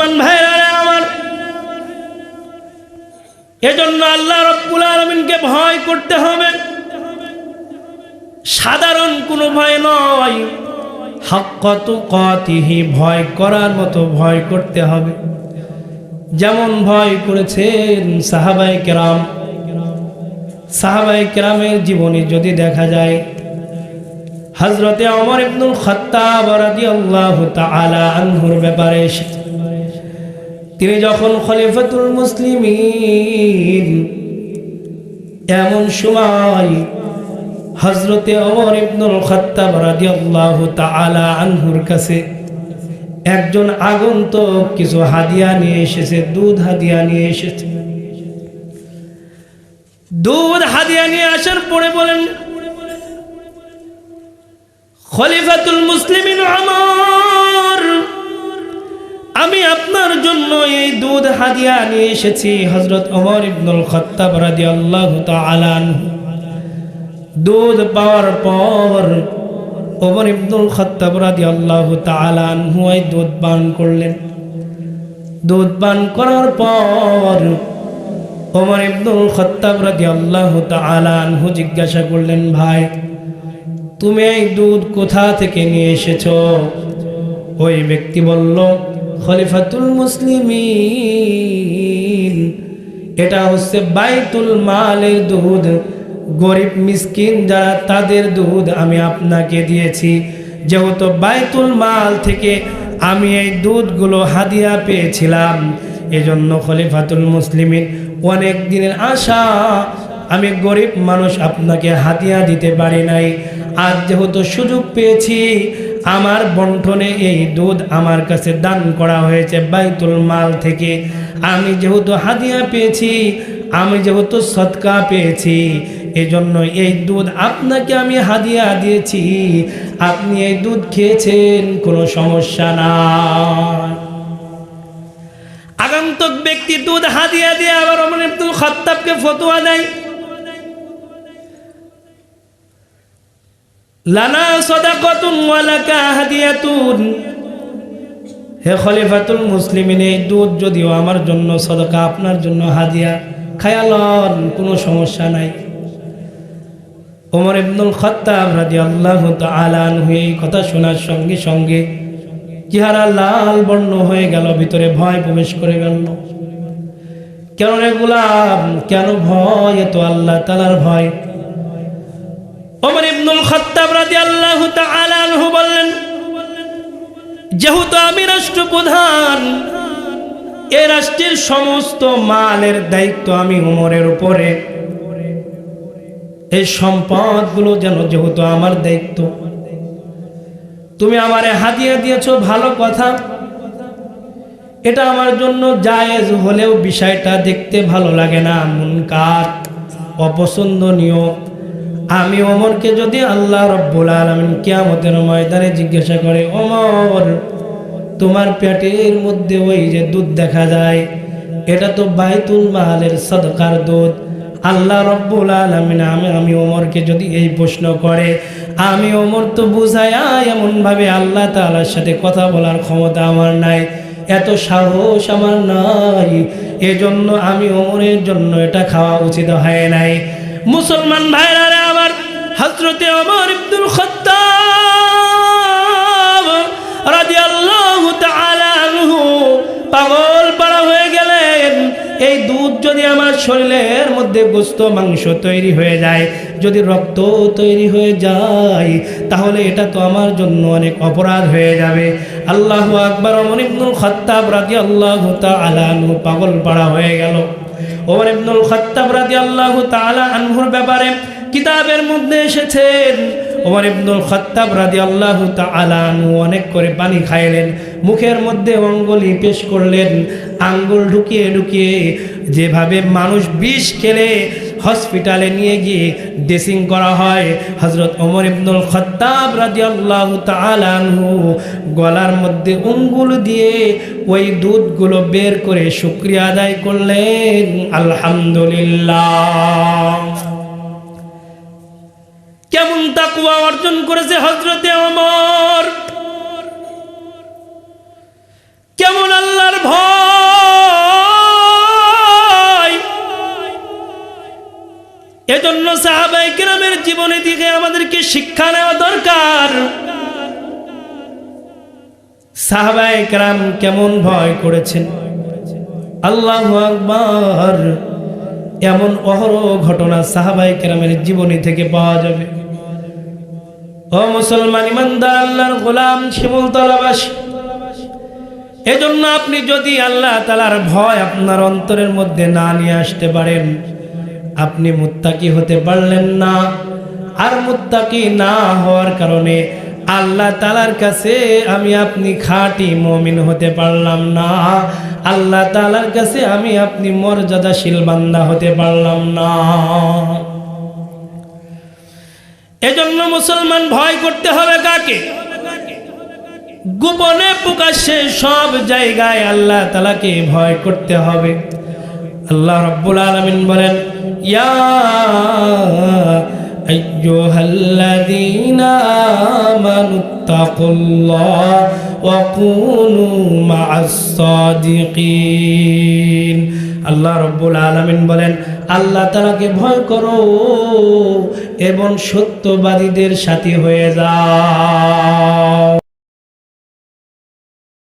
মুসলমান ভাইরা আমার, এজন্য আল্লাহ রাব্বুল আলামিনকে ভয় করতে হবে। সাধারণ কোনো ভয় নয়, হাক্কা তুকাতিহি, ভয় করার মতো ভয় করতে হবে। যেমন ভয় করেছেন সাহাবায়ে কেরাম। সাহাবায়ে কেরামের জীবনী যদি দেখা যায়, হযরতে ওমর ইবনুল খাত্তাব রাদিয়াল্লাহু তাআলা আনহুর ব্যাপারে তিনি যখন খলিফাতুল মুসলিমিন, এমন সময় হযরতে ওমর ইবনুল খাত্তাব রাদিয়াল্লাহু তাআলা আনহুর কাছে একজন আগন্তুক কিছু হাদিয়া নিয়ে এসেছে, দুধ হাদিয়া নিয়ে এসেছে। দুধ হাদিয়া নিয়ে আসার পরে বলেন, খলিফাতুল মুসলিমিন ওমর, আমি আপনার জন্য এই দুধ হাদিয়া নিয়ে এসেছি। হযরত ওমর ইবনুল খাত্তাব রাদিয়াল্লাহু তাআলা আনহু দুধ পাওয়ার পর ওমর ইবনুল খাত্তাব রাদিয়াল্লাহু তাআলা আনহু এই দুধ পান করলেন। দুধ পান করার পর ওমর ইবনুল খাত্তাব রাদিয়াল্লাহু তাআলা আনহু জিজ্ঞাসা করলেন, ভাই তুমি এই দুধ কোথা থেকে নিয়ে এসেছো? ওই ব্যক্তি বলল, খলিফাতুল মুসলিমিন, এটা হচ্ছে বাইতুল মালের দুধ, গরিব মিসকিন যারা তাদের দুধ আমি আপনাকে দিয়েছি। যেহেতু বাইতুল মাল থেকে আমি এই দুধগুলো হাদিয়া পেয়েছিলাম, এজন্য খলিফাতুল মুসলিমিন অনেক দিনের আশা, আমি গরিব মানুষ আপনাকে হাদিয়া দিতে পারি নাই। আজ যেহেতু সুযোগ পেয়েছি, আমার বন্টনে এই দুধ আমার কাছে দান করা হয়েছে বাইতুল মাল থেকে। আমি যেহেতু হাদিয়া পেয়েছি, আমি যেহেতু সদকা পেয়েছি, এজন্য এই দুধ আপনাকে আমি হাদিয়া দিয়েছি। আপনি এই দুধ খেয়েছেন, কোনো সমস্যা না। আগন্তুক ব্যক্তি দুধ হাদিয়া দিয়ে আবার ওমর ইবনুল খাত্তাবকে ফতোয়া দেয়, লানা সাদাকাতুন ওয়া লাকা হাদিয়াতুন। হে খলিফাতুল মুসলিমিন, এই দুধ যদিও আমার জন্য সাদাকা, আপনার জন্য হাদিয়া, খায়ালন, কোনো সমস্যা নাই। ওমর ইবনুল খাত্তাব রাদিয়াল্লাহু তাআলা আনহু এই কথা শোনার সঙ্গে সঙ্গে চেহারা লাল বর্ণ হয়ে গেল, ভিতরে ভয় প্রবেশ করে গেল। কেন রে গোলাম, কেন ভয়? এত আল্লাহ তাআলার ভয়। ওমর ইবনুল খাত্তাব রাদিয়াল্লাহু তাআলা আনহু বললেন, যেহেতু আমি রাষ্ট্রপ্রধান, এই রাষ্ট্রের সমস্ত মালের দায়িত্ব আমি ওমরের উপরে, এই সম্পদগুলো যেহেতু আমার দায়িত্ব, তুমি আমারে হাদিয়া দিয়েছো, ভালো কথা, এটা আমার জন্য জায়েজ হলেও বিষয়টা দেখতে ভালো লাগে না, মুনকার, অপছন্দনীয়। আমি ওমরকে যদি আল্লাহ রাব্বুল আলামিন কিয়ামতের ময়দানে জিজ্ঞাসা করে, ওমর তোমার পেটের মধ্যে ওই যে দুধ দেখা যায়, এটা তো বাইতুল মালের সাদকার দুধ, আল্লাহ রাব্বুল আলামিন আমি ওমরকে যদি এই প্রশ্ন করে, আমি ওমর তো বুঝায়া এমন ভাবে আল্লাহ তাআলার সাথে কথা বলার ক্ষমতা আমার নাই, এত সাহস আমার নাই, এজন্য আমি ওমরের জন্য এটা খাওয়া উচিত হয় নাই। মুসলমান ভাইরা আমার, হযরতে ওমর ইবনুল খাত্তাব রাদিয়াল্লাহু তাআলা আনহু পাগল পাড়া হয়ে গেলেন। এই দুধ যদি আমার শরীরের মধ্যে গোশত মাংস তৈরি হয়ে যায়, যদি রক্ত তৈরি হয়ে যায়, তাহলে এটা তো আমার জন্য অনেক অপরাধ হয়ে যাবে। আল্লাহু আকবার। ওমর ইবনুল খাত্তাব রাদিয়াল্লাহু তাআলা আনহু পাগল পাড়া হয়ে গেল। ওমর ইবনুল খাত্তাব রাদিয়াল্লাহু তাআলা আনহুর ব্যাপারে কিতাবের মধ্যে এসেছেন, ওমর ইবনুল খাত্তাব রাদিয়াল্লাহু তাআলা আনহু অনেক করে পানি খাইলেন, মুখের মধ্যে অঙ্গুলি পেশ করলেন, আঙ্গুল ঢুকিয়ে ঢুকিয়ে, যেভাবে মানুষ বিষ খেলে হসপিটালে নিয়ে গিয়ে ড্রেসিং করা হয়, হযরত ওমর ইবনুল খাত্তাব রাদিয়াল্লাহু তাআলা আনহু গলার মধ্যে আঙ্গুল দিয়ে ওই দুধগুলো বের করে শুকরিয়া আদায় করলেন, আলহামদুলিল্লাহ। কেমন তাকওয়া অর্জন করেছে হযরতে ওমর, কেমন আল্লাহর ভয় এজন্য সাহাবায়ে কেরামের জীবনী থেকে আমাদেরকে শিক্ষা নেওয়া দরকার। সাহাবায়ে কেরাম কেমন ভয় করেছেন, আল্লাহু আকবার। এমন অহরহ ঘটনা সাহাবায়ে কেরামের জীবনী থেকে পাওয়া যাবে। ও মুসলমান ইমানদার, আল্লাহর গোলাম, শিমুলতলাবাসী, এজন্য আপনি যদি আল্লাহ তাআলার ভয় আপনার অন্তরের মধ্যে না নিয়ে আসতে পারেন, আপনি মুত্তাকি হতে পারলেন না। আর মুত্তাকি না হওয়ার কারণে আল্লাহ তাআলার কাছে আমি আপনি খাঁটি মুমিন হতে পারলাম না। আল্লাহ তাআলার কাছে আমি আপনি মর্যাদাশীল বান্দা হতে পারলাম না। এজন্য মুসলমান ভয় করতে হবে কাকে? গোপনে প্রকাশ্যে সব জায়গায় আল্লাহ তাআলাকে ভয় করতে হবে। আল্লাহ রাব্বুল আলামিন বলেন, ইয়া আইয়ুহাল্লাযীনা আমানুত্তাকুল্লাহ ওয়া কুনু মা'আস সাদিকিন। আল্লাহ রাব্বুল আলামিন বলেন, আল্লাহ তাআলাকে ভয় করো এবং সত্যবাদীদের সাথী হয়ে যাও।